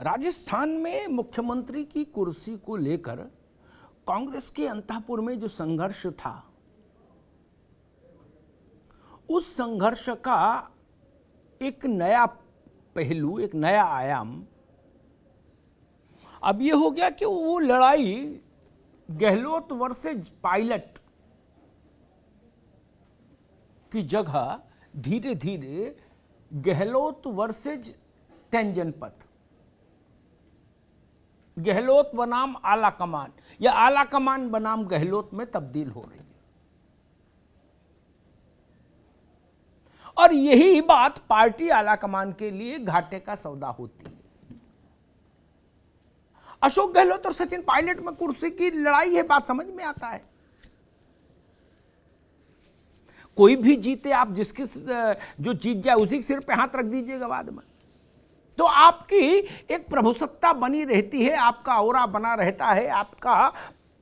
राजस्थान में मुख्यमंत्री की कुर्सी को लेकर कांग्रेस के अंतःपुर में जो संघर्ष था, उस संघर्ष का एक नया पहलू, एक नया आयाम अब ये हो गया कि वो लड़ाई गहलोत वर्सेज पायलट की जगह धीरे धीरे गहलोत वर्सेज टेंजन पथ, गहलोत बनाम आला कमान या आला कमान बनाम गहलोत में तब्दील हो रही है। और यही बात पार्टी आला कमान के लिए घाटे का सौदा होती है। अशोक गहलोत और सचिन पायलट में कुर्सी की लड़ाई है, बात समझ में आता है। कोई भी जीते, आप जिसके जो जीत जाए उसी के सिर पे हाथ रख दीजिएगा बाद में, तो आपकी एक प्रभुसत्ता बनी रहती है, आपका औरा बना रहता है, आपका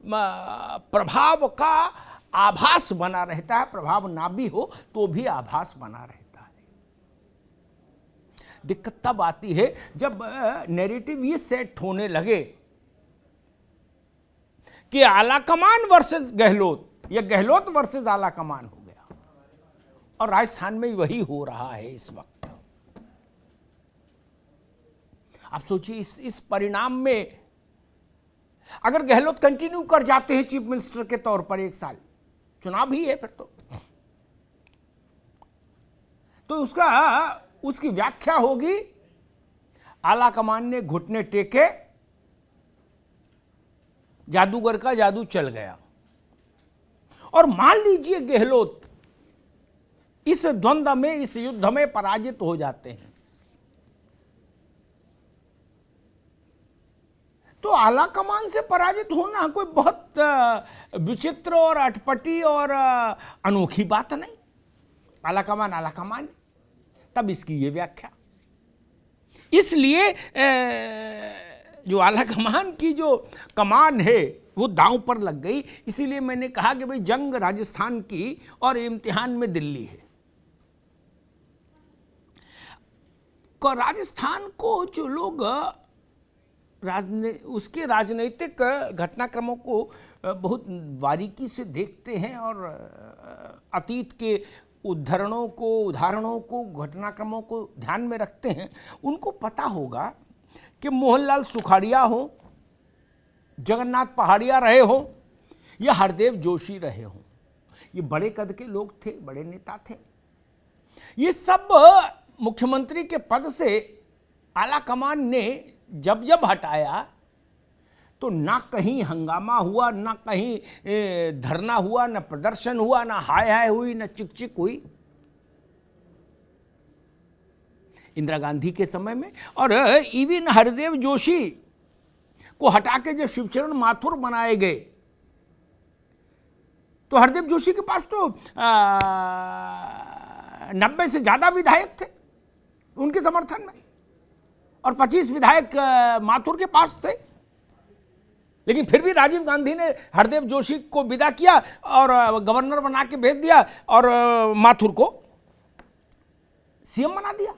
प्रभाव का आभास बना रहता है। प्रभाव ना भी हो तो भी आभास बना रहता है। दिक्कत तब आती है जब नैरेटिव ये सेट होने लगे कि आला कमान वर्सेस गहलोत या गहलोत वर्सेस आला कमान हो गया, और राजस्थान में वही हो रहा है इस वक्त। आप सोचिए इस परिणाम में अगर गहलोत कंटिन्यू कर जाते हैं चीफ मिनिस्टर के तौर पर, एक साल चुनाव ही है फिर तो उसकी व्याख्या होगी आला कमान ने घुटने टेके, जादूगर का जादू चल गया। और मान लीजिए गहलोत इस द्वंद्व में, इस युद्ध में पराजित हो जाते हैं, तो आला कमान से पराजित होना कोई बहुत विचित्र और अटपटी और अनोखी बात नहीं। आला कमान तब इसकी ये व्याख्या। इसलिए जो आला कमान की जो कमान है वो दांव पर लग गई। इसीलिए मैंने कहा कि भाई जंग राजस्थान की और इम्तिहान में दिल्ली है। राजस्थान को जो लोग उसके राजनीतिक घटनाक्रमों को बहुत बारीकी से देखते हैं और अतीत के उदाहरणों को, घटनाक्रमों को ध्यान में रखते हैं, उनको पता होगा कि मोहनलाल सुखाड़िया हो, जगन्नाथ पहाड़िया रहे हो या हरदेव जोशी रहे हो, ये बड़े कद के लोग थे, बड़े नेता थे। ये सब मुख्यमंत्री के पद से आला कमान ने जब हटाया तो ना कहीं हंगामा हुआ, ना कहीं धरना हुआ, ना प्रदर्शन हुआ, ना हाय हाय हुई, ना चिक चिक हुई। इंदिरा गांधी के समय में और इवन हरदेव जोशी को हटा के जब शिवचरण माथुर बनाए गए तो हरदेव जोशी के पास तो 90 से ज्यादा विधायक थे उनके समर्थन में, और 25 विधायक माथुर के पास थे। लेकिन फिर भी राजीव गांधी ने हरदेव जोशी को विदा किया और गवर्नर बना के भेज दिया और माथुर को सीएम बना दिया।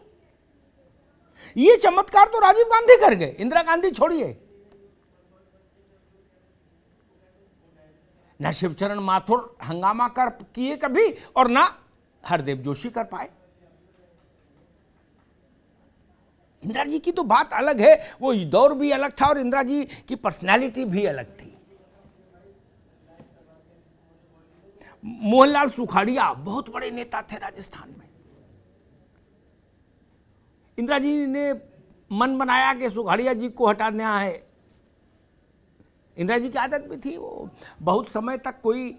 ये चमत्कार तो राजीव गांधी कर गए, इंदिरा गांधी छोड़िए। ना शिवचरण माथुर हंगामा कर किए कभी और ना हरदेव जोशी कर पाए। इंदिरा जी की तो बात अलग है, वो दौर भी अलग था और इंदिरा जी की पर्सनालिटी भी अलग थी। मोहनलाल सुखाड़िया बहुत बड़े नेता थे राजस्थान में। इंदिरा जी ने मन बनाया कि सुखाड़िया जी को हटाना है। इंदिरा जी की आदत भी थी, वो बहुत समय तक कोई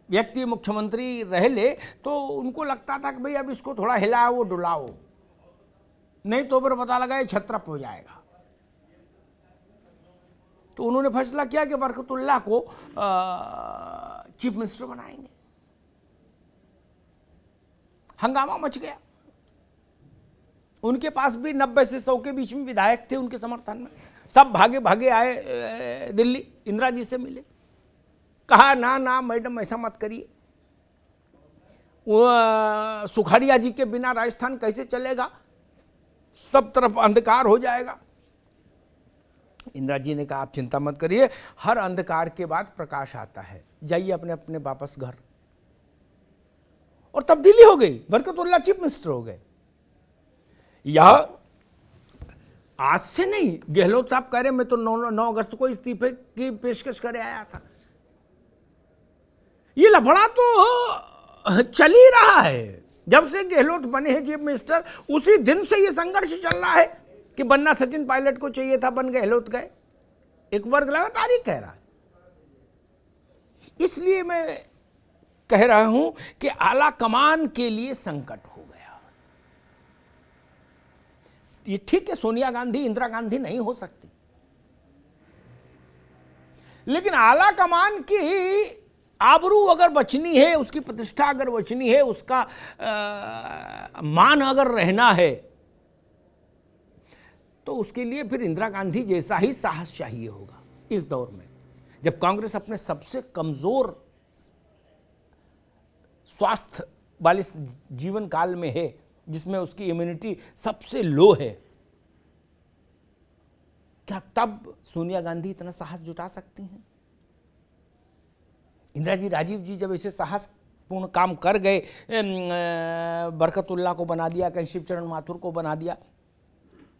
व्यक्ति मुख्यमंत्री रह ले तो उनको लगता था कि भाई अब इसको थोड़ा हिलाओ डुलाओ, नहीं तो फिर पता लगा ये छत्रप हो जाएगा। तो उन्होंने फैसला किया कि बरकतुल्लाह को चीफ मिनिस्टर बनाएंगे। हंगामा मच गया। उनके पास भी 90 से 100 के बीच में विधायक थे उनके समर्थन में। सब भागे भागे आए दिल्ली, इंदिरा जी से मिले, कहा ना मैडम ऐसा मत करिए, वो सुखाड़िया जी के बिना राजस्थान कैसे चलेगा। सब तरफ अंधकार हो जाएगा। इंदिरा जी ने कहा आप चिंता मत करिए, हर अंधकार के बाद प्रकाश आता है, जाइए अपने अपने वापस घर। और तब्दीली हो गई, बरकतुल्लाह चीफ मिनिस्टर हो गए। यह आज से नहीं, गहलोत साहब कह रहे मैं तो 9 अगस्त को इस्तीफे की पेशकश करे आया था। ये लफड़ा तो चल ही रहा है जब से गहलोत बने हैं चीफ मिनिस्टर, उसी दिन से ये संघर्ष चल रहा है कि बनना सचिन पायलट को चाहिए था, बन गहलोत गए। एक वर्ग लगातार ही कह रहा है। इसलिए मैं कह रहा हूं कि आला कमान के लिए संकट हो गया। ये ठीक है, सोनिया गांधी इंदिरा गांधी नहीं हो सकती, लेकिन आला कमान की आबरू अगर बचनी है, उसकी प्रतिष्ठा अगर बचनी है, उसका मान अगर रहना है, तो उसके लिए फिर इंदिरा गांधी जैसा ही साहस चाहिए होगा। इस दौर में जब कांग्रेस अपने सबसे कमजोर स्वास्थ्य वाले जीवन काल में है, जिसमें उसकी इम्यूनिटी सबसे लो है, क्या तब सोनिया गांधी इतना साहस जुटा सकती हैं? इंदिरा जी, राजीव जी जब ऐसे साहसपूर्ण काम कर गए, बरकतुल्लाह को बना दिया, कहीं शिवचरण माथुर को बना दिया,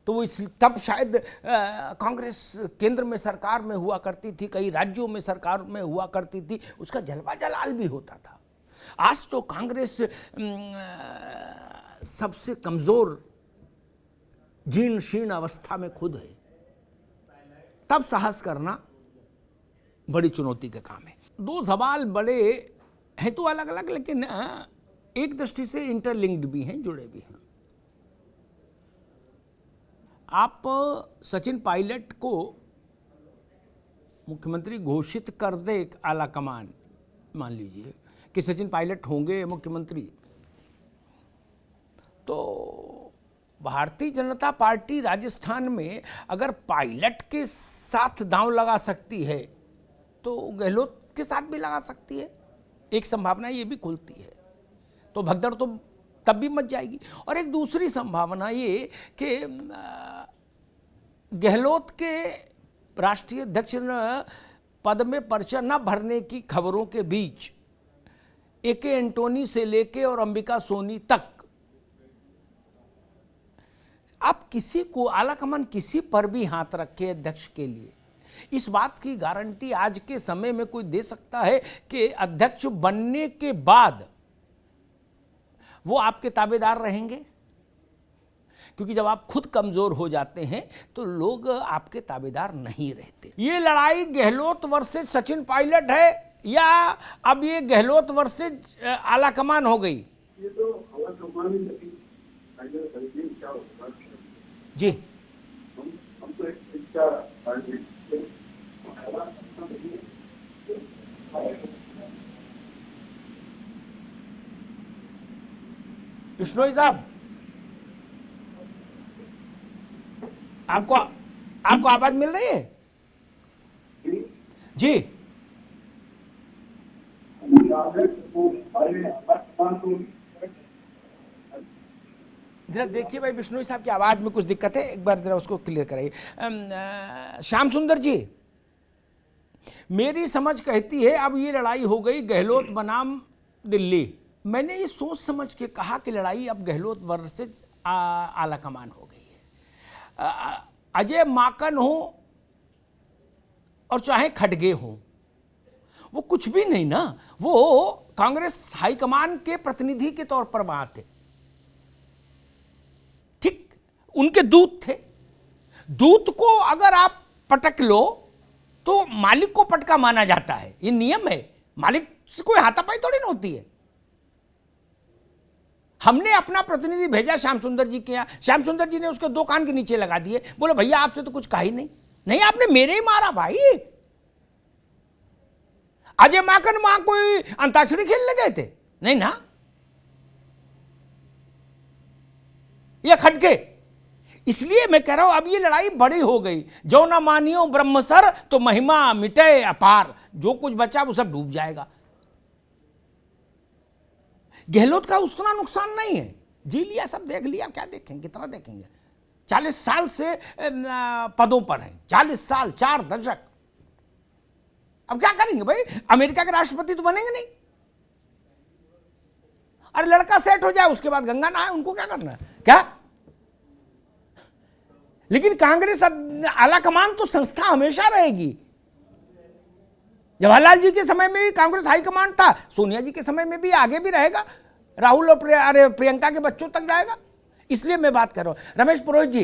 तो वो तब शायद कांग्रेस केंद्र में सरकार में हुआ करती थी, कई राज्यों में सरकार में हुआ करती थी, उसका जलवा जलाल भी होता था। आज तो कांग्रेस सबसे कमजोर जीर्ण शीर्ण अवस्था में खुद है, तब साहस करना बड़ी चुनौती का काम है। दो सवाल बड़े हैं तो अलग अलग, लेकिन एक दृष्टि से इंटरलिंक्ड भी हैं, जुड़े भी हैं। आप सचिन पायलट को मुख्यमंत्री घोषित कर दे, एक आला कमान मान लीजिए कि सचिन पायलट होंगे मुख्यमंत्री, तो भारतीय जनता पार्टी राजस्थान में अगर पायलट के साथ दांव लगा सकती है तो गहलोत के साथ भी लगा सकती है। एक संभावना ये भी खुलती है, तो भगदड़ तो तब भी मच जाएगी। और एक दूसरी संभावना ये कि गहलोत के राष्ट्रीय अध्यक्ष पद में पर्चा न भरने की खबरों के बीच ए.के. एंटोनी से लेके और अंबिका सोनी तक आप किसी को आला कमान किसी पर भी हाथ रखे अध्यक्ष के लिए, इस बात की गारंटी आज के समय में कोई दे सकता है कि अध्यक्ष बनने के बाद वो आपके ताबेदार रहेंगे? क्योंकि जब आप खुद कमजोर हो जाते हैं तो लोग आपके ताबेदार नहीं रहते। ये लड़ाई गहलोत वर्सेस सचिन पायलट है या अब ये गहलोत वर्सेस आला कमान हो गई? ये तो आला कमान ही क्या होगा जी। हम तो एक शिक्षा बिश्नोई साहब, आपको आवाज मिल रही है? जी। जरा देखिए भाई, बिश्नोई साहब की आवाज में कुछ दिक्कत है, एक बार जरा उसको क्लियर कराइए। श्याम सुंदर जी, मेरी समझ कहती है अब ये लड़ाई हो गई गहलोत बनाम दिल्ली। मैंने ये सोच समझ के कहा कि लड़ाई अब गहलोत वर्सेस आला कमान हो गई है। अजय माकन हो और चाहे खड़गे हो, वो कुछ भी नहीं ना, वो कांग्रेस हाईकमान के प्रतिनिधि के तौर पर वहां थे, ठीक, उनके दूत थे। दूत को अगर आप पटक लो तो मालिक को पटका माना जाता है, ये नियम है। मालिक से कोई हाथापाई थोड़ी ना होती है। हमने अपना प्रतिनिधि भेजा श्याम सुंदर जी के यहाँ, श्याम सुंदर जी ने उसके 2 कान के नीचे लगा दिए, बोले भैया आपसे तो कुछ कहा ही नहीं। नहीं, आपने मेरे ही मारा भाई। अजय माकन वहां कोई अंताक्षरी खेलने गए थे? नहीं ना। ये खटके, इसलिए मैं कह रहा हूं अब ये लड़ाई बड़ी हो गई। जो ना मानियो ब्रह्मसर तो महिमा मिटे अपार, जो कुछ बचा वो सब डूब जाएगा। गहलोत का उतना नुकसान नहीं है, जी लिया, सब देख लिया, क्या देखेंगे, कितना देखेंगे। 40 साल से पदों पर हैं, 40 साल, 4 दशक। अब क्या करेंगे भाई? अमेरिका के राष्ट्रपति तो बनेंगे नहीं। अरे लड़का सेट हो जाए उसके बाद गंगा नहाए, उनको क्या करना है क्या? लेकिन कांग्रेस आला कमान तो संस्था हमेशा रहेगी। जवाहरलाल जी के समय में भी कांग्रेस हाईकमान था, सोनिया जी के समय में भी, आगे भी रहेगा, राहुल और प्रियंका के बच्चों तक जाएगा। इसलिए मैं बात कर रहा हूं। रमेश पुरोहित जी,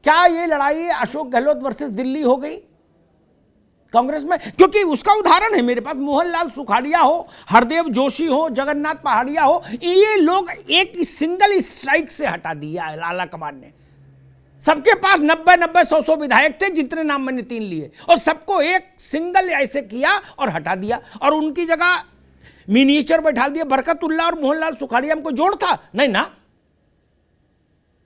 क्या ये लड़ाई अशोक गहलोत वर्सेस दिल्ली हो गई कांग्रेस में? क्योंकि उसका उदाहरण है मेरे पास, मोहनलाल सुखाड़िया हो, हरदेव जोशी हो, जगन्नाथ पहाड़िया हो, ये लोग एक सिंगल स्ट्राइक से हटा दिया है आला कमान ने। सबके पास 90-90, 100-100 विधायक थे, जितने नाम मैंने 3 लिए, और सबको एक सिंगल ऐसे किया और हटा दिया, और उनकी जगह मिनिएचर बैठा दिया। बरकतुल्ला और मोहनलाल सुखाड़िया में कोई जोड़ था? नहीं ना,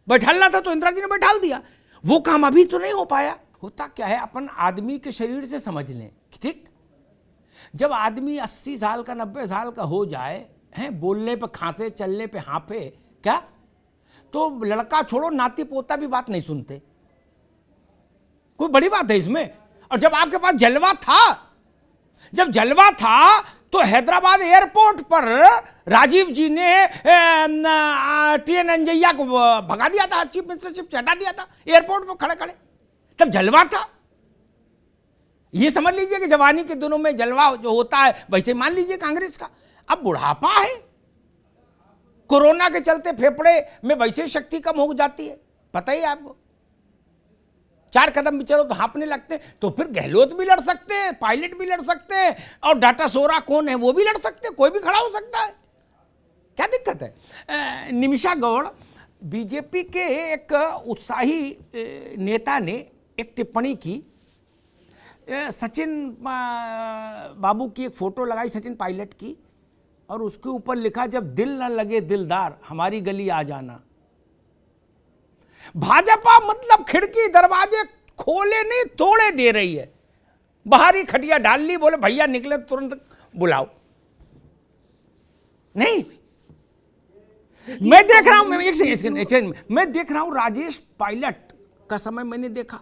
बैठालना था तो इंदिरा जी ने बैठाल दिया। वो काम अभी तो नहीं हो पाया। होता क्या है, अपन आदमी के शरीर से समझ लें, ठीक? जब आदमी 80 साल का, 90 साल का हो जाए, हैं, बोलने पे खांसे, चलने पे हाँफे, क्या तो लड़का छोड़ो, नाती पोता भी बात नहीं सुनते। कोई बड़ी बात है इसमें? और जब आपके पास जलवा था, जब जलवा था तो हैदराबाद एयरपोर्ट पर राजीव जी ने टीएन अंजैया को भगा दिया था, चीफ मिनिस्टरशिप से हटा दिया था एयरपोर्ट पर खड़े खड़े। तब जलवा था। ये समझ लीजिए कि जवानी के दिनों में जलवा जो होता है, वैसे मान लीजिए कांग्रेस का। अब बुढ़ापा है, कोरोना के चलते फेफड़े में वैसे शक्ति कम हो जाती है, पता ही है आपको। 4 कदम भी चलो तो हाँपने लगते हैं। तो फिर गहलोत भी लड़ सकते हैं, पायलट भी लड़ सकते हैं, और डाटा सोरा कौन है वो भी लड़ सकते हैं, कोई भी खड़ा हो सकता है। क्या दिक्कत है? निमिषा गौड़, बीजेपी के एक उत्साही नेता ने एक टिप्पणी की, सचिन बाबू की एक फोटो लगाई, सचिन पायलट की, और उसके ऊपर लिखा, जब दिल न लगे दिलदार हमारी गली आ जाना। भाजपा मतलब खिड़की दरवाजे खोले नहीं, तोड़े दे रही है। बाहरी खटिया डाल ली, बोले भैया निकले तुरंत बुलाओ। नहीं, मैं देख रहा हूं, मैं देख रहा हूं राजेश पायलट का समय मैंने देखा।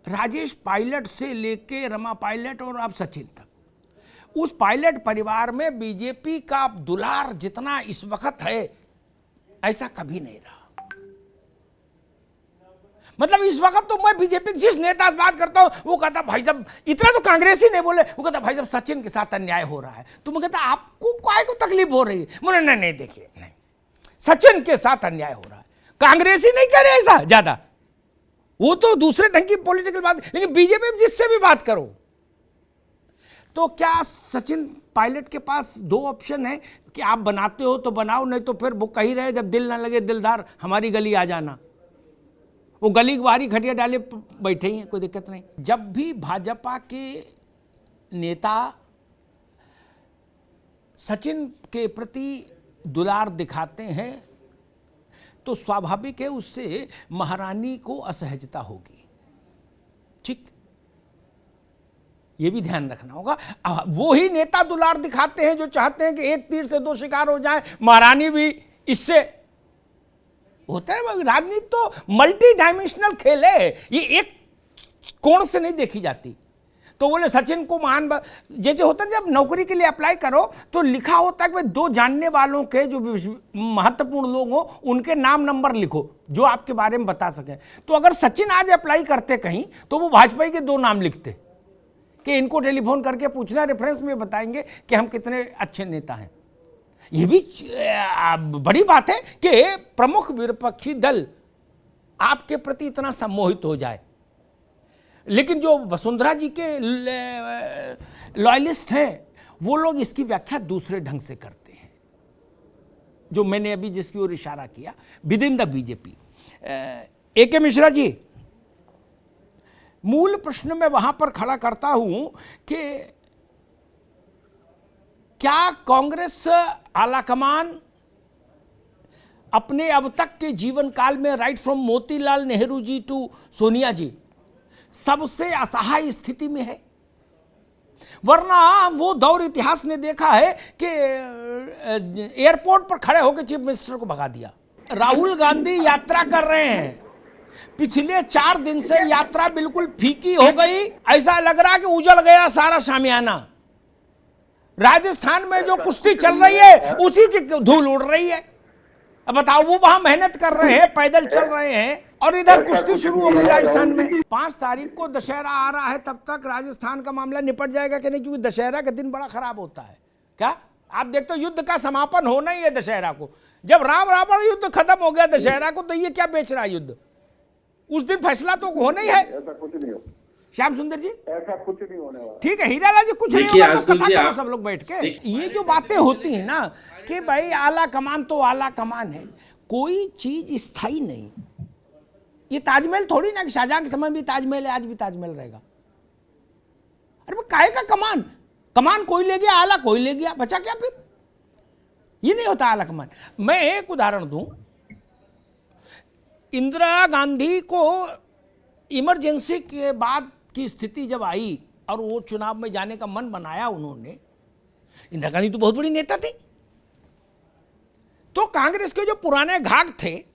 राजेश पायलट से लेके रमा पायलट और अब सचिन तक, उस पायलट परिवार में बीजेपी का दुलार जितना इस वक्त है, ऐसा कभी नहीं रहा। मतलब इस वक्त तो मैं बीजेपी जिस नेता से बात करता हूं, वो कहता भाई साहब, इतना तो कांग्रेसी नहीं बोले, वो कहता भाई साहब सचिन के साथ अन्याय हो रहा है। तो मैं कहता आपको काय को तकलीफ हो रही है? बोले नहीं देखिए, नहीं, सचिन के साथ अन्याय हो रहा है। कांग्रेसी नहीं कह रहे ऐसा ज्यादा, वो तो दूसरे ढंग की पॉलिटिकल बात। लेकिन बीजेपी जिससे भी बात करो, तो क्या सचिन पायलट के पास 2 ऑप्शन है कि आप बनाते हो तो बनाओ, नहीं तो फिर वो कही रहे, जब दिल ना लगे दिलदार हमारी गली आ जाना। वो गली की बाहरी खटिया डाले बैठे ही हैं, कोई दिक्कत नहीं। जब भी भाजपा के नेता सचिन के प्रति दुलार दिखाते हैं तो स्वाभाविक है उससे महारानी को असहजता होगी, ठीक? ये भी ध्यान रखना होगा। वो ही नेता दुलार दिखाते हैं जो चाहते हैं कि एक तीर से 2 शिकार हो जाए, महारानी भी इससे होता है। राजनीति तो मल्टी डायमेंशनल खेल है, ये एक कोण से नहीं देखी जाती। तो बोले सचिन को महान, जैसे होता है जब नौकरी के लिए अप्लाई करो तो लिखा होता है कि 2 जानने वालों के जो महत्वपूर्ण लोग हो उनके नाम नंबर लिखो जो आपके बारे में बता सके। तो अगर सचिन आज अप्लाई करते कहीं तो वो वाजपेयी के 2 नाम लिखते कि इनको टेलीफोन करके पूछना, रेफरेंस में बताएंगे कि हम कितने अच्छे नेता हैं। ये भी बड़ी बात है कि प्रमुख विपक्षी दल आपके प्रति इतना सम्मोहित हो जाए। लेकिन जो वसुंधरा जी के लॉयलिस्ट हैं वो लोग इसकी व्याख्या दूसरे ढंग से करते हैं, जो मैंने अभी जिसकी ओर इशारा किया, within the BJP. A K. Mishra ji, मूल प्रश्न मैं वहां पर खड़ा करता हूं कि क्या कांग्रेस आलाकमान अपने अब तक के जीवन काल में, right from Motilal Nehru ji to Sonia ji, सबसे असहाय स्थिति में है? वरना वो दौर इतिहास ने देखा है कि एयरपोर्ट पर खड़े होकर चीफ मिनिस्टर को भगा दिया। राहुल गांधी यात्रा कर रहे हैं, पिछले 4 दिन से यात्रा बिल्कुल फीकी हो गई, ऐसा लग रहा कि उजड़ गया सारा शामियाना। राजस्थान में जो कुश्ती चल रही है उसी की धूल उड़ रही है। अब बताओ, वो वहां मेहनत कर रहे हैं, पैदल चल रहे हैं, और इधर कुश्ती शुरू हो गई राजस्थान में। 5 तारीख को दशहरा आ रहा है, तब तक राजस्थान का मामला निपट जाएगा कि नहीं? क्योंकि दशहरा का दिन बड़ा खराब होता है। क्या आप देखते हो, युद्ध का समापन होना ही है दशहरा को। जब राम रावण युद्ध खत्म हो गया दशहरा को, तो ये क्या बेच रहा है युद्ध? उस दिन फैसला तो होना ही है। ऐसा कुछ नहीं हो, श्याम सुंदर जी, ऐसा कुछ नहीं होने वाला। ठीक है हीरालाल जी, कुछ नहीं होगा तो कथा करो सब लोग बैठ के। ये जो बातें होती हैं ना कि भाई आला कमान तो आला कमान है, कोई चीज स्थायी नहीं। ये ताजमहल थोड़ी ना कि शाहजहां के समय भी ताजमहल है, आज भी ताजमहल रहेगा। अरे वो काहे का कमान? कमान कोई ले गया, आला कोई ले गया, बचा क्या फिर? ये नहीं होता आला कमान। मैं एक उदाहरण दूं, इंदिरा गांधी को इमरजेंसी के बाद की स्थिति जब आई और वो चुनाव में जाने का मन बनाया उन्होंने, इंदिरा गांधी तो बहुत बड़ी नेता थी, तो कांग्रेस के जो पुराने घाट थे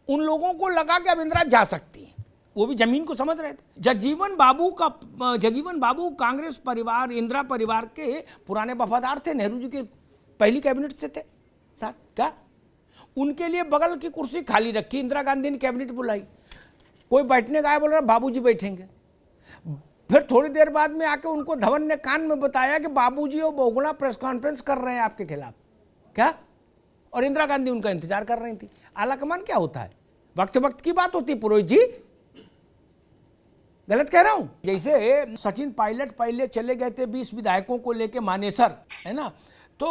उन लोगों को लगा कि अब इंदिरा जा सकती है, वो भी जमीन को समझ रहे थे। जगजीवन बाबू कांग्रेस परिवार, इंदिरा परिवार के पुराने वफादार थे, नेहरू जी के पहली कैबिनेट से थे साथ। क्या उनके लिए बगल की कुर्सी खाली रखी, इंदिरा गांधी ने कैबिनेट बुलाई, कोई बैठने का आया, बोल रहा बाबूजी बैठेंगे। फिर थोड़ी देर बाद में आके उनको धवन ने कान में बताया कि बाबूजी वो बहुगुणा प्रेस कॉन्फ्रेंस कर रहे हैं आपके खिलाफ। क्या? और इंदिरा गांधी उनका इंतजार कर रही थी। आला कमान क्या होता है? वक्त वक्त की बात होती है पुरोहित जी, गलत कह रहा हूं? जैसे सचिन पायलट पहले चले गए थे 20 विधायकों को लेके मानेसर, है ना, तो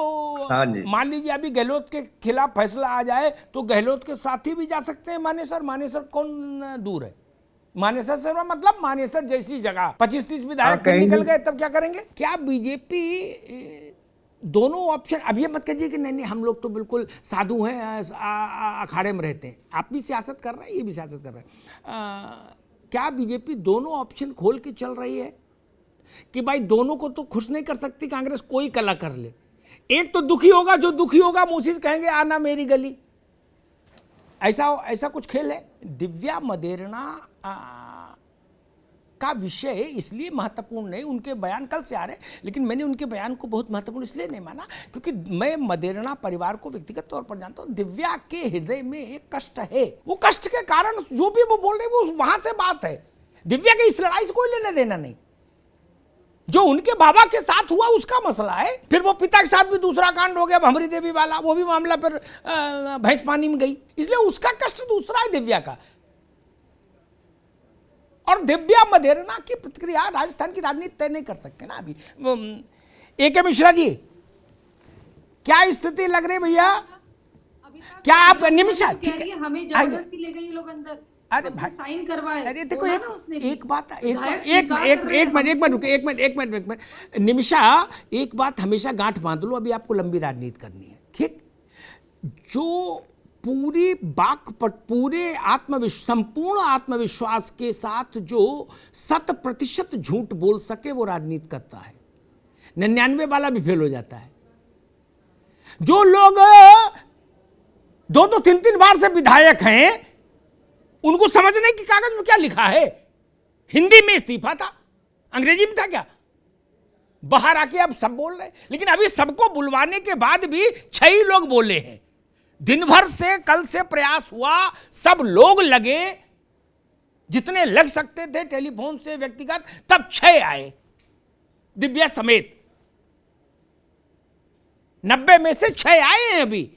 मान लीजिए अभी गहलोत के खिलाफ फैसला आ जाए तो गहलोत के साथी भी जा सकते हैं मानेसर। मानेसर कौन दूर है? मानेसर से मतलब मानेसर जैसी जगह 25-30 विधायक निकल गए, तब क्या करेंगे? क्या बीजेपी दोनों ऑप्शन? अब ये मत कहिए कि नहीं हम लोग तो बिल्कुल साधु हैं, अखाड़े में रहते हैं। आप भी सियासत कर रहे हैं, ये भी सियासत कर रहे हैं। क्या बीजेपी दोनों ऑप्शन खोल के चल रही है कि भाई दोनों को तो खुश नहीं कर सकती कांग्रेस, कोई कला कर ले? एक तो दुखी होगा, जो दुखी होगा मुझसे कहेंगे आना मेरी गली, ऐसा कुछ खेल है। दिव्या मदेरणा का विषय इसलिए महत्वपूर्ण नहीं, उनके बयान कल से आ रहे, लेकिन मैंने उनके बयान को बहुत महत्वपूर्ण इसलिए नहीं माना क्योंकि मैं मदेरणा परिवार को व्यक्तिगत तौर पर जानता हूं। दिव्या के हृदय में एक कष्ट है, वो कष्ट के कारण जो भी वो बोल रहे वो वहां से बात है। दिव्या के इस लड़ाई से कोई लेना देना नहीं। जो उनके बाबा के साथ हुआ उसका मसला है, फिर वो पिता के साथ भी दूसरा कांड हो गया भंवरी देवी वाला, वो भी मामला फिर भैंस पानी में गई, इसलिए उसका कष्ट दूसरा है दिव्या का। और दिव्या मदेरणा की प्रतिक्रिया राजस्थान की राजनीति तय नहीं कर सकते ना अभी। A.K. मिश्रा जी, क्या स्थिति लग रही भैया? क्या आप निमिषा ठीक है, हमें जबरदस्ती ले गए ये लोग अंदर। अरे भाई साइन करवाए। अरे देखो एक मिनट निमिषा, एक बात हमेशा गांठ बांध लो, अभी आपको लंबी राजनीति करनी है, ठीक? जो पूरी पूरे संपूर्ण आत्मविश्वास के साथ जो 100% झूठ बोल सके वो राजनीति करता है, 99 वाला भी फेल हो जाता है। जो लोग 2-2, 3-3 बार से विधायक हैं, उनको समझने की कागज में क्या लिखा है? हिंदी में इस्तीफा था, अंग्रेजी में था क्या? बाहर आके अब सब बोल रहे हैं, लेकिन अभी सबको बुलवाने के बाद भी 6 ही लोग बोले हैं। दिन भर से कल से प्रयास हुआ, सब लोग लगे जितने लग सकते थे टेलीफोन से व्यक्तिगत, तब 6 आए दिव्या समेत। 90 में से 6 आए हैं अभी।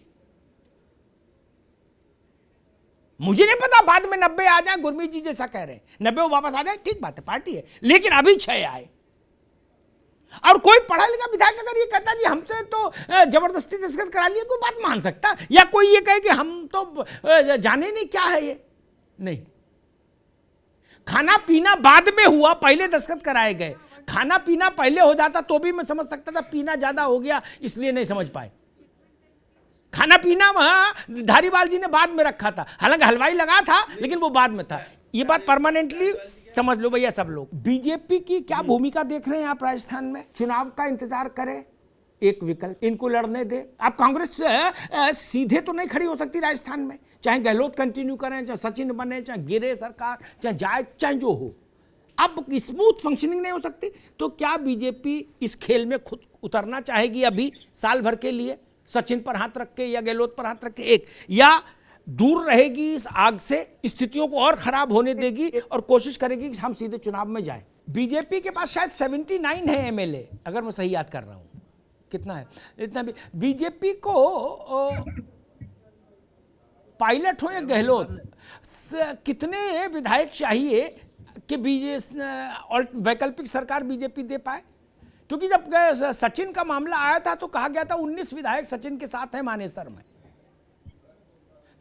मुझे नहीं पता बाद में 90 आ जाए, गुरमीत जी जैसा कह रहे हैं 90 वो वापस आ जाए, ठीक बात है, पार्टी है, लेकिन अभी 6 आए। और कोई पढ़ा लिखा विधायक अगर ये कहता जी हमसे तो जबरदस्ती दस्तखत करा लिए, कोई बात मान सकता, या कोई ये कहे कि हम तो जाने नहीं क्या है ये, नहीं। खाना पीना बाद में हुआ, पहले दस्तखत कराए गए। खाना पीना पहले हो जाता तो भी मैं समझ सकता था, पीना ज्यादा हो गया इसलिए नहीं समझ पाए। खाना पीना वहां धारीवाल जी ने बाद में रखा था, हालांकि हलवाई लगा था लेकिन वो बाद में था। ये बात परमानेंटली समझ लो भैया सब लोग। बीजेपी की क्या भूमिका देख रहे हैं आप राजस्थान में? चुनाव का इंतजार करें, एक विकल्प, इनको लड़ने दे। आप कांग्रेस सीधे तो नहीं खड़ी हो सकती राजस्थान में, चाहे गहलोत कंटिन्यू करें, चाहे सचिन बने, चाहे गिरे सरकार, चाहे जाए, चाहे जो हो, अब स्मूथ फंक्शनिंग नहीं हो सकती। तो क्या बीजेपी इस खेल में खुद उतरना चाहेगी अभी साल भर के लिए, सचिन पर हाथ रख के या गहलोत पर हाथ रख के, एक, या दूर रहेगी इस आग से, स्थितियों को और खराब होने देगी और कोशिश करेगी कि हम सीधे चुनाव में जाएं? बीजेपी के पास शायद 79 है एमएलए, अगर मैं सही याद कर रहा हूं, कितना है इतना भी। बीजेपी को पायलट हो या गहलोत, कितने विधायक चाहिए कि वैकल्पिक सरकार बीजेपी दे पाए? क्योंकि जब सचिन का मामला आया था तो कहा गया था 19 विधायक सचिन के साथ हैं मानेसर में,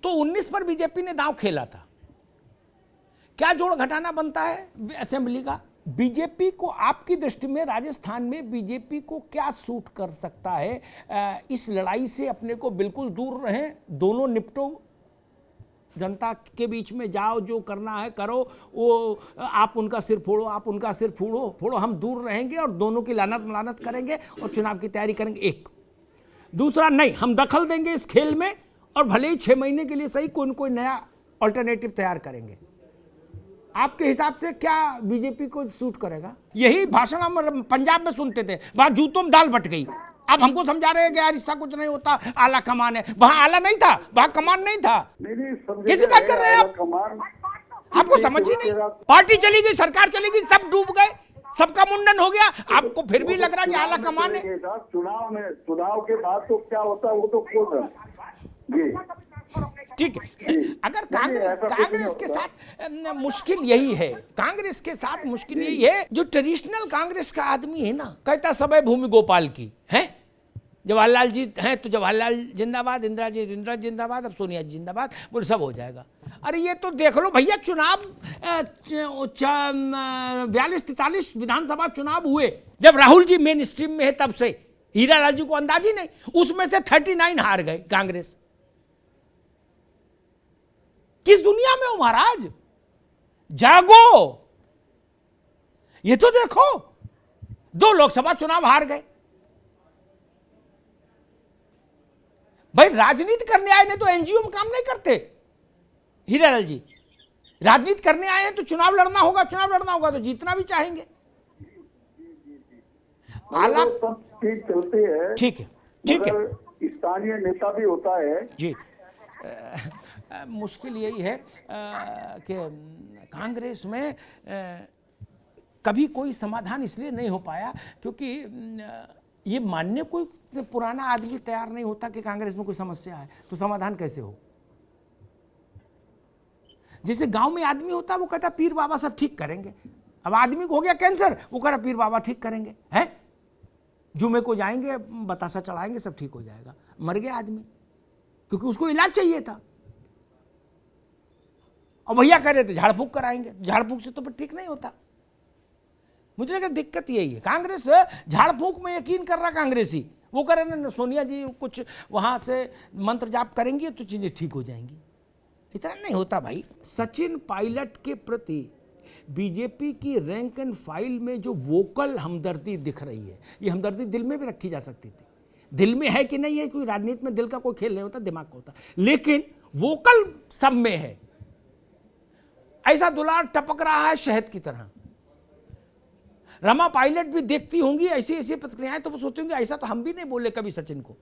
तो 19 पर बीजेपी ने दांव खेला था। क्या जोड़ घटाना बनता है असेंबली का? बीजेपी को आपकी दृष्टि में राजस्थान में बीजेपी को क्या सूट कर सकता है? इस लड़ाई से अपने को बिल्कुल दूर रहें, दोनों निपटो, जनता के बीच में जाओ, जो करना है करो, वो आप उनका सिर फोड़ो, आप उनका सिर फोड़ो, हम दूर रहेंगे और दोनों की लानत करेंगे और चुनाव की तैयारी करेंगे। एक दूसरा, नहीं, हम दखल देंगे इस खेल में और भले ही 6 महीने के लिए सही कोई नया ऑल्टरनेटिव तैयार करेंगे। आपके हिसाब से क्या बीजेपी को सूट करेगा? यही भाषण हम पंजाब में सुनते थे, वहां जूतों में दाल बट गई। अब हमको समझा रहे हैं कि यार इसका कुछ नहीं होता, आला कमान है। वहां आला नहीं था, वहां कमान नहीं था। कैसी बात कर रहे हैं आप? आपको समझ ही नहीं। पार्टी चली गई, सरकार चली गई, सब डूब गए, सबका मुंडन हो गया, आपको फिर भी लग रहा कि आला कमान है। चुनाव के बाद तो क्या होता है वो तो खुद ठीक है। अगर कांग्रेस के साथ मुश्किल यही है, कांग्रेस के साथ मुश्किल यही है, जो ट्रेडिशनल कांग्रेस का आदमी है ना, कहता सब है भूमि गोपाल की है। जवाहरलाल जी हैं तो जवाहरलाल जिंदाबाद, इंदिरा जी जिंदाबाद, अब सोनिया जी जिंदाबाद, बोले सब हो जाएगा। अरे ये तो देख लो भैया, चुनाव 42-43 विधानसभा चुनाव हुए, जब राहुल जी मेन स्ट्रीम में है, तब से हीरालाल जी को अंदाज ही नहीं, उसमें से 39 हार गए कांग्रेस। किस दुनिया में हो महाराज? जागो, ये तो देखो, 2 लोकसभा चुनाव हार गए। भाई राजनीति करने आए ने तो एनजीओ में काम नहीं करते हीरालाल जी। राजनीति करने आए हैं तो चुनाव लड़ना होगा तो जीतना भी चाहेंगे। आला ठीक चलते हैं, ठीक है। स्थानीय नेता भी होता है जी। मुश्किल यही है कि कांग्रेस में कभी कोई समाधान इसलिए नहीं हो पाया क्योंकि ये मानने कोई पुराना आदमी तैयार नहीं होता कि कांग्रेस में कोई समस्या है, तो समाधान कैसे हो? जैसे गांव में आदमी होता है, वो कहता पीर बाबा सब ठीक करेंगे। अब आदमी को हो गया कैंसर, वो कह रहा पीर बाबा ठीक करेंगे, हैं? जुमे को जाएंगे, बतासा चढ़ाएंगे, सब ठीक हो जाएगा। मर गया आदमी क्योंकि उसको इलाज चाहिए था, और भैया कह रहे थे झाड़ फूक कराएंगे। झाड़ फूक से तो फिर ठीक नहीं होता। मुझे लगा दिक्कत यही है, कांग्रेस झाड़ फूक में यकीन कर रहा कांग्रेसी, वो कह रहे ना सोनिया जी कुछ वहां से मंत्र जाप करेंगी तो चीजें ठीक हो जाएंगी। इतना नहीं होता भाई। सचिन पायलट के प्रति बीजेपी की रैंक एंड फाइल में जो वोकल हमदर्दी दिख रही है, ये हमदर्दी दिल में भी रखी जा सकती थी। दिल में है कि नहीं है, कोई राजनीति में दिल का कोई खेल नहीं होता, दिमाग का होता, लेकिन वोकल सब में है। ऐसा दुलार टपक रहा है शहद की तरह। रमा पायलट भी देखती होंगी ऐसी ऐसी प्रतिक्रियाएं, तो वो सोचती होंगी ऐसा तो हम भी नहीं बोले कभी सचिन को,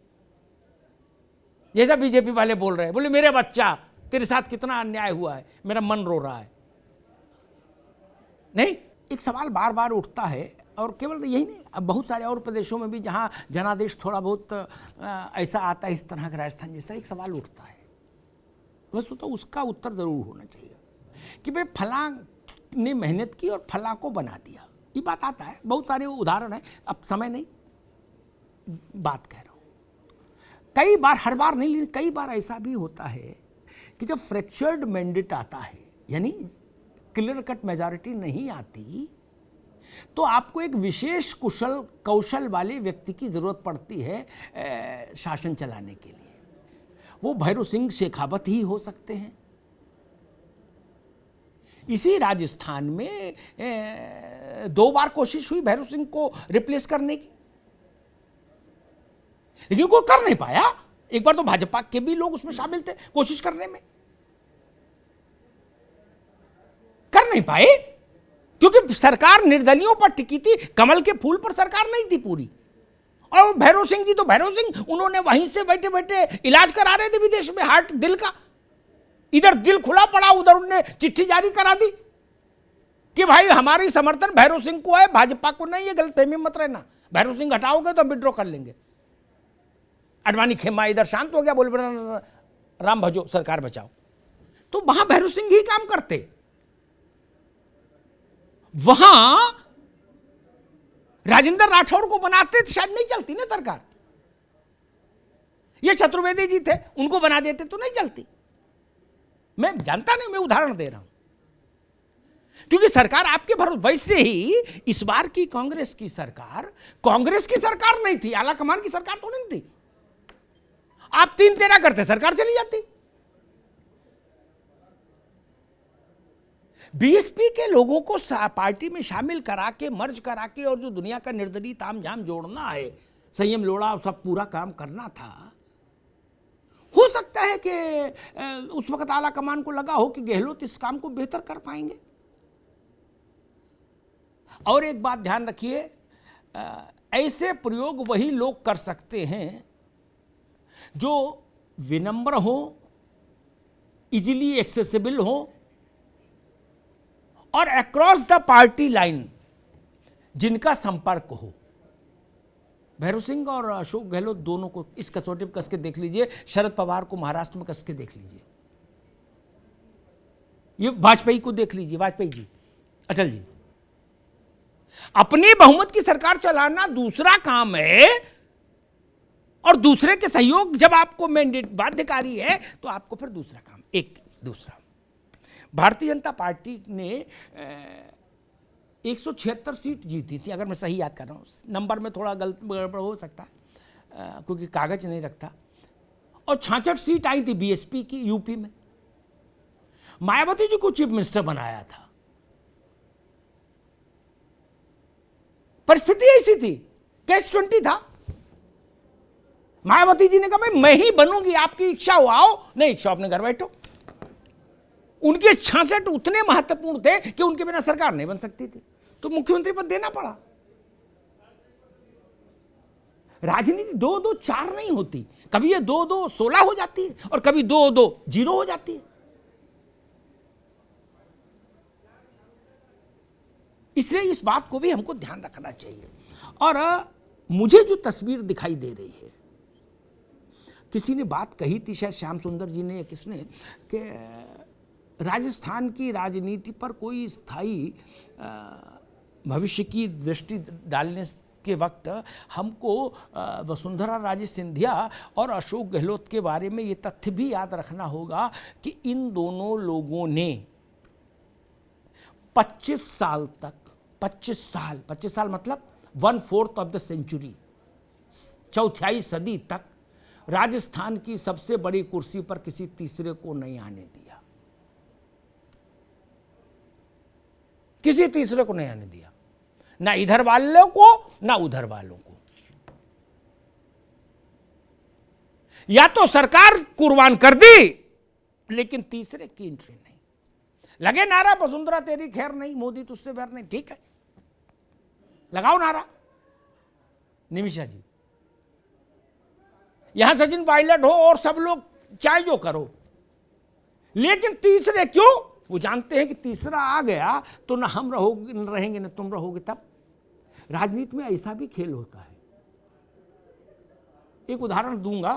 जैसा बीजेपी वाले बोल रहे हैं। बोले मेरे बच्चा तेरे साथ कितना अन्याय हुआ है, मेरा मन रो रहा है। नहीं, एक सवाल बार बार उठता है, और केवल यही नहीं, अब बहुत सारे और प्रदेशों में भी जहां जनादेश थोड़ा बहुत ऐसा आता है, इस तरह का राजस्थान जैसा एक सवाल उठता है। मैं सोचता हूं उसका उत्तर जरूर होना चाहिए कि भाई फला ने मेहनत की और फला को बना दिया। ये बात आता है, बहुत सारे उदाहरण है, अब समय नहीं बात कह रहा हूं। कई बार, हर बार नहीं लेकिन कई बार ऐसा भी होता है कि जब फ्रैक्चर्ड मैंडेट आता है, यानी क्लियर कट मेजॉरिटी नहीं आती, तो आपको एक विशेष कौशल वाले व्यक्ति की जरूरत पड़ती है शासन चलाने के लिए। वो भैरव सिंह शेखावत ही हो सकते हैं, इसी राजस्थान में 2 बार कोशिश हुई भैरव सिंह को रिप्लेस करने की, लेकिन कोई कर नहीं पाया। एक बार तो भाजपा के भी लोग उसमें शामिल थे कोशिश करने में, कर नहीं पाए, क्योंकि सरकार निर्दलियों पर टिकी थी, कमल के फूल पर सरकार नहीं थी पूरी। और भैरव सिंह जी तो भैरव सिंह, उन्होंने वहीं से बैठे बैठे इलाज करा रहे थे विदेश में, हार्ट, दिल का। इधर दिल खुला पड़ा, उधर उन्होंने चिट्ठी जारी करा दी कि भाई हमारी समर्थन भैरव सिंह को है, भाजपा को नहीं है, गलतफहमी मत रहना, भैरव सिंह हटाओगे तो हम विड्रॉ कर लेंगे। अडवाणी खेमा इधर शांत हो गया, बोले राम भजो, सरकार बचाओ। तो वहां भैरव सिंह ही काम करते, वहां राजेंद्र राठौर को बनाते तो शायद नहीं चलती ना सरकार। ये चतुर्वेदी जी थे, उनको बना देते तो नहीं चलती। मैं जानता नहीं, मैं उदाहरण दे रहा हूं, क्योंकि सरकार आपके भरोसे। वैसे ही इस बार की कांग्रेस की सरकार नहीं थी, आला कमान की सरकार तो नहीं थी। आप 3-13 करते, सरकार चली जाती। बीएसपी के लोगों को पार्टी में शामिल करा के, मर्ज करा के, और जो दुनिया का निर्दलीय तामझाम जोड़ना है, संयम लोड़ा, सब पूरा काम करना था। हो सकता है कि उस वक्त आला कमान को लगा हो कि गहलोत इस काम को बेहतर कर पाएंगे। और एक बात ध्यान रखिए, ऐसे प्रयोग वही लोग कर सकते हैं जो विनम्र हो, इजीली एक्सेसिबल हो, और अक्रॉस द पार्टी लाइन जिनका संपर्क हो। भैरव सिंह और अशोक गहलोत दोनों को इस कसौटी पर कस के देख लीजिए, शरद पवार को महाराष्ट्र में कस के देख लीजिए, ये वाजपेयी को देख लीजिए, वाजपेयी जी, अटल जी। अपनी बहुमत की सरकार चलाना दूसरा काम है, और दूसरे के सहयोग जब आपको मैंडेट बाध्यकारी है तो आपको फिर दूसरा काम। एक दूसरा, भारतीय जनता पार्टी ने 176 सीट जीती थी, अगर मैं सही याद कर रहा हूँ, नंबर में थोड़ा गड़बड़ हो सकता है क्योंकि कागज नहीं रखता। और 66 सीट आई थी बीएसपी की यूपी में। मायावती जी को चीफ मिनिस्टर बनाया था। परिस्थिति ऐसी थी, कैश 20 था। मायावती जी ने कहा भाई मैं ही बनूंगी, आपकी इच्छा हो आओ, नहीं इच्छा अपने घर बैठो। उनके 66 उतने महत्वपूर्ण थे कि उनके बिना सरकार नहीं बन सकती थी, तो मुख्यमंत्री पद देना पड़ा। राजनीति 2-2-4 नहीं होती, कभी ये 2-2-16 हो जाती है, और कभी 2-2-0 हो जाती है। इसलिए इस बात को भी हमको ध्यान रखना चाहिए। और मुझे जो तस्वीर दिखाई दे रही है, किसी ने बात कही थी, शायद श्याम सुंदर जी ने या किसने, कि राजस्थान की राजनीति पर कोई स्थायी भविष्य की दृष्टि डालने के वक्त हमको वसुंधरा राजे सिंधिया और अशोक गहलोत के बारे में ये तथ्य भी याद रखना होगा कि इन दोनों लोगों ने 25 साल तक, 25 साल मतलब 1/4 ऑफ द सेंचुरी, चौथाई सदी तक राजस्थान की सबसे बड़ी कुर्सी पर किसी तीसरे को नहीं आने दिया, किसी तीसरे को नहीं आने दिया, ना इधर वालों को ना उधर वालों को। या तो सरकार कुर्बान कर दी, लेकिन तीसरे की एंट्री नहीं। लगे नारा वसुंधरा तेरी खैर नहीं, मोदी तुझसे बैर नहीं, ठीक है, लगाओ नारा। निमिषा जी, यहां सचिन पायलट हो और सब लोग चाहे जो करो, लेकिन तीसरे क्यों? वो जानते हैं कि तीसरा आ गया तो ना हम रहेंगे ना तुम रहोगे। तब राजनीति में ऐसा भी खेल होता है। एक उदाहरण दूंगा,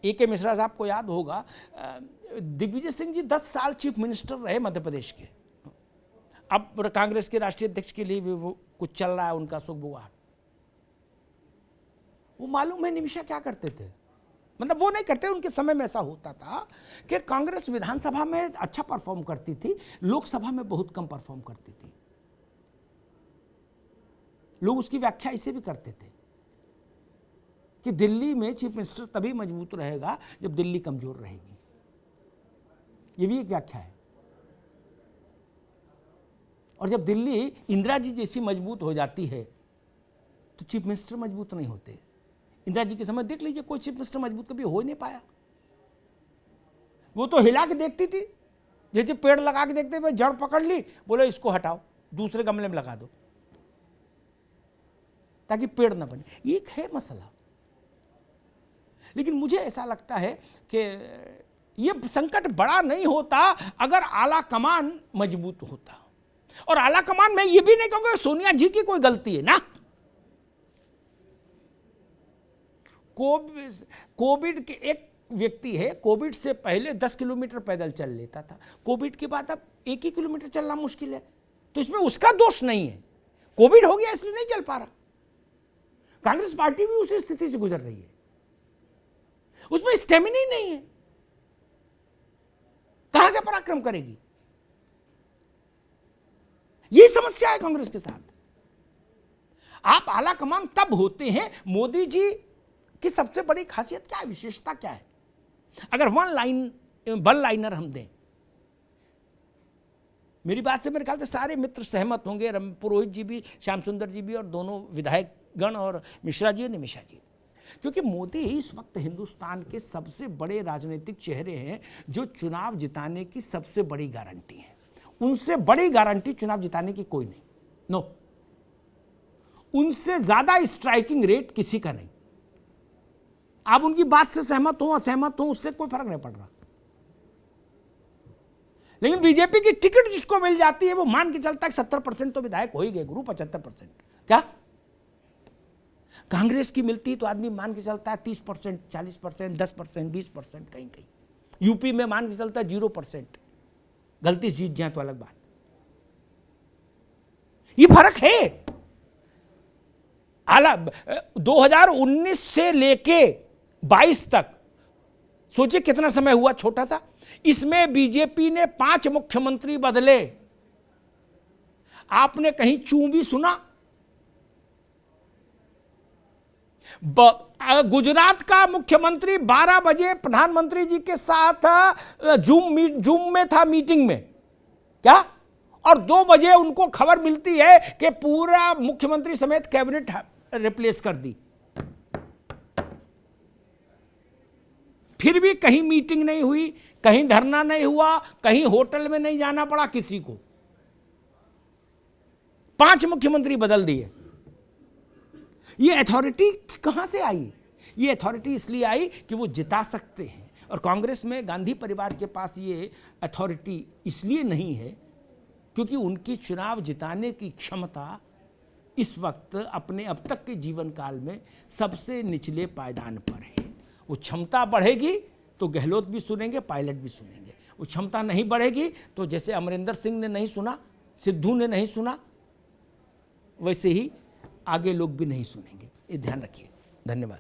ए.के. मिश्रा साहब को याद होगा, दिग्विजय सिंह जी 10 साल चीफ मिनिस्टर रहे मध्य प्रदेश के। अब कांग्रेस के राष्ट्रीय अध्यक्ष के लिए भी वो कुछ चल रहा है उनका सुखबुगाहट। वो मालूम है निमिषा क्या करते थे? मतलब वो नहीं करते, उनके समय में ऐसा होता था कि कांग्रेस विधानसभा में अच्छा परफॉर्म करती थी, लोकसभा में बहुत कम परफॉर्म करती थी। लोग उसकी व्याख्या इसे भी करते थे कि दिल्ली में चीफ मिनिस्टर तभी मजबूत रहेगा जब दिल्ली कमजोर रहेगी। ये भी एक व्याख्या है। और जब दिल्ली इंदिरा जी जैसी मजबूत हो जाती है तो चीफ मिनिस्टर मजबूत नहीं होते। इंदिरा जी के समय देख लीजिए, कोई चीफ मिनिस्टर मजबूत कभी हो ही नहीं पाया। वो तो हिला के देखती थी, जैसे पेड़ लगा के देखते हुए जड़ पकड़ ली, बोले इसको हटाओ, दूसरे गमले में लगा दो, ताकि पेड़ ना बने। एक है मसला। लेकिन मुझे ऐसा लगता है कि ये संकट बड़ा नहीं होता अगर आला कमान मजबूत होता। और आला कमान में ये भी नहीं कहूंगा सोनिया जी की कोई गलती है ना। कोविड के एक व्यक्ति है, कोविड से पहले 10 किलोमीटर पैदल चल लेता था, कोविड के बाद अब 1 ही किलोमीटर चलना मुश्किल है, तो इसमें उसका दोष नहीं है। कोविड हो गया इसलिए नहीं चल पा रहा। कांग्रेस पार्टी भी उसी स्थिति से गुजर रही है, उसमें स्टेमिना ही नहीं है, कहां से पराक्रम करेगी? यही समस्या है कांग्रेस के साथ। आप आला कमान तब होते हैं, मोदी जी की सबसे बड़ी खासियत क्या है, विशेषता क्या है? अगर वन लाइनर हम दें, मेरी बात से मेरे ख्याल से सारे मित्र सहमत होंगे, पुरोहित जी भी, श्याम सुंदर जी भी, और दोनों विधायक गण और मिश्रा जी और निमिषा जी, क्योंकि मोदी इस वक्त हिंदुस्तान के सबसे बड़े राजनीतिक चेहरे हैं जो चुनाव जिताने की सबसे बड़ी गारंटी है। उनसे बड़ी गारंटी चुनाव जिताने की कोई नहीं, नो। उनसे ज्यादा स्ट्राइकिंग रेट किसी का नहीं। आप उनकी बात से सहमत हो असहमत हो, उससे कोई फर्क नहीं पड़ रहा। लेकिन बीजेपी की टिकट जिसको मिल जाती है वो मान के चलता है 70% तो विधायक हो ही गए गुरु, 75%। क्या कांग्रेस की मिलती तो आदमी मान के चलता है 30%, 40%, 10%, 20%, कहीं कहीं यूपी में मान के चलता है 0%। गलती से जीत जाए तो अलग बात। ये फर्क है। 2019 से लेके 22 तक सोचिए कितना समय हुआ, छोटा सा। इसमें बीजेपी ने 5 मुख्यमंत्री बदले। आपने कहीं चू भी सुना? गुजरात का मुख्यमंत्री 12 बजे प्रधानमंत्री जी के साथ जूम में था, मीटिंग में, क्या? और 2 बजे उनको खबर मिलती है कि पूरा मुख्यमंत्री समेत कैबिनेट रिप्लेस कर दी। फिर भी कहीं मीटिंग नहीं हुई, कहीं धरना नहीं हुआ, कहीं होटल में नहीं जाना पड़ा किसी को। 5 मुख्यमंत्री बदल दिए। ये अथॉरिटी कहां से आई? ये अथॉरिटी इसलिए आई कि वो जिता सकते हैं। और कांग्रेस में गांधी परिवार के पास ये अथॉरिटी इसलिए नहीं है क्योंकि उनकी चुनाव जिताने की क्षमता इस वक्त अपने अब तक के जीवन काल में सबसे निचले पायदान पर है। वो क्षमता बढ़ेगी तो गहलोत भी सुनेंगे, पायलट भी सुनेंगे। वो क्षमता नहीं बढ़ेगी तो जैसे अमरिंदर सिंह ने नहीं सुना, सिद्धू ने नहीं सुना, वैसे ही आगे लोग भी नहीं सुनेंगे। ये ध्यान रखिए। धन्यवाद।